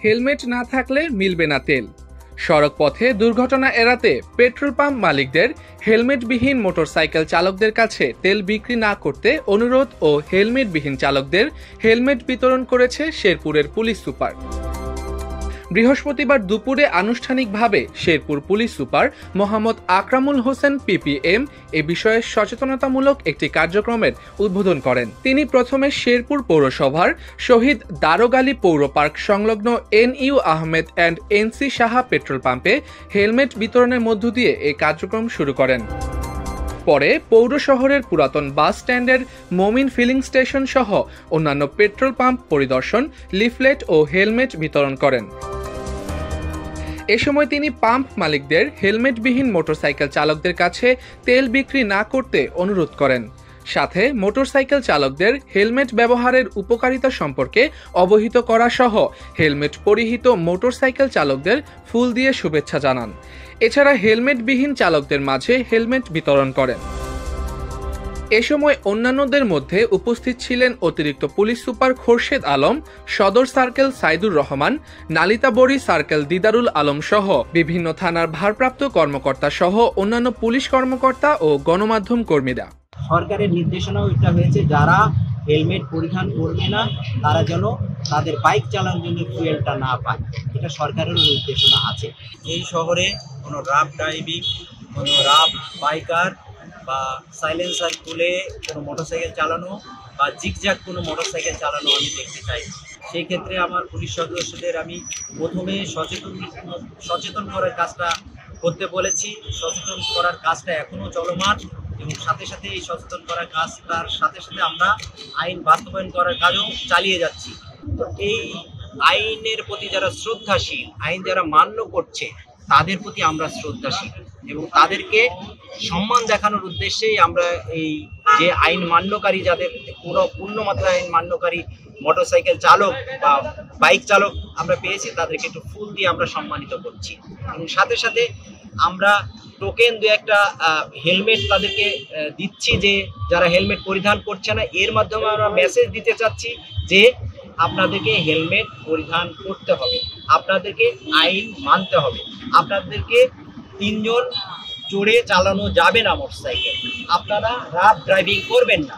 Helmet না থাকলে মিলবে না তেল। সড়ক পথে দুর্ঘটনা এড়াতে পেট্রোল পাম্প মালিকদের হেলমেটবিহীন মোটরসাইকেল চালকদের কাছে তেল বিক্রি না করতে অনুরোধ ও হেলমেটবিহীন চালকদের হেলমেট বিতরণ করেছে শেরপুরের পুলিশ সুপার। বৃহস্পতিবার দুপুরে আনুষ্ঠানিকভাবে Sherpur police super Mohammad Akramul Hossain PPM এ বিষয়ে সচেতনতামূলক একটি কার্যক্রমের উদ্বোধন করেন। তিনি প্রথমে শেরপুর পৌরসভার শহীদ দারোগালী পৌর পার্ক সংলগ্ন NU Ahmed and NC Saha petrol পাম্পে হেলমেট বিতরণের মধ্য দিয়ে এই কার্যক্রম শুরু করেন। পরে পৌর শহরের পুরাতন বাস স্ট্যান্ডের মমিন ফিলিং স্টেশন সহ অন্যান্য পেট্রোল পাম্প পরিদর্শন, লিফলেট ও হেলমেট বিতরণ করেন। এ সময় তিনি পাম্প মালিকদের হেলমেটবিহীন মোটরসাইকেল চালকদের কাছে তেল বিক্রি না করতে অনুরোধ করেন। সাথে মোটরসাইকেল চালকদের হেলমেট ব্যবহারের উপকারিতা সম্পর্কে অবহিত করা সহ হেলমেট পরিহিত মোটরসাইকেল চালকদের ফুল দিয়ে শুভেচ্ছা জানান। এছাড়া হেলমেটবিহীন চালকদের মাঝে হেলমেট বিতরণ করেন। এ সময় অন্যান্যদের মধ্যে উপস্থিত ছিলেন অতিরিক্ত পুলিশ সুপার খোরশেদ আলম, সদর সার্কেল সাইদুর রহমান, নালিতাবড়ি সার্কেল দিদারুল আলম সহ বিভিন্ন থানার ভারপ্রাপ্ত কর্মকর্তা সহ অন্যান্য পুলিশ কর্মকর্তা ও গণমাধ্যম কর্মীরা। সরকারের নির্দেশনাও এটা হয়েছে, যারা হেলমেট পরিধান করবে না তারা যেন তাদের বাইক চালানোর জন্য ফুয়েলটা না পায়, এটা সরকারেরও নির্দেশনা আছে। এই শহরে কোনো রাফ ড্রাইভিং, কোনো রাফ বাইকার বা সাইলেন্সার খুলে কোনো মোটরসাইকেল চালানো বা জিগজ্যাগ কোনো মোটরসাইকেল চালানো আমি দেখতে চাই। সেই ক্ষেত্রে আমার পুলিশ সদস্যদের আমি প্রথমে সচেতন করার কাজটা করতে বলেছি। সচেতন করার কাজটা এখনও চলমান এবং সাথে সাথে এই সচেতন করার কাজটার সাথে সাথে আমরা আইন বাস্তবায়ন করার কাজও চালিয়ে যাচ্ছি। তো এই আইনের প্রতি যারা শ্রদ্ধাশীল, আইন যারা মান্য করছে তাদের প্রতি আমরা শ্রদ্ধাশীল এবং তাদেরকে সম্মান দেখানোর উদ্দেশ্যেই আমরা এই যে আইন মান্যকারী, যাদের পূর্ণ মাত্রায় আইন মান্যকারী মোটরসাইকেল চালক বা বাইক চালক আমরা পেয়েছি, তাদেরকে একটু ফুল দিয়ে আমরা সম্মানিত করছি এবং সাথে সাথে আমরা টোকেন দু একটা হেলমেট তাদেরকে দিচ্ছি, যে যারা হেলমেট পরিধান করছে না এর মাধ্যমে আমরা মেসেজ দিতে চাচ্ছি যে আপনাদেরকে হেলমেট পরিধান করতে হবে, আপনাদেরকে আইন মানতে হবে, আপনাদেরকে 3 জন চড়ে চালানো যাবে না মোটরসাইকেল, আপনারা রাফ ড্রাইভিং করবেন না।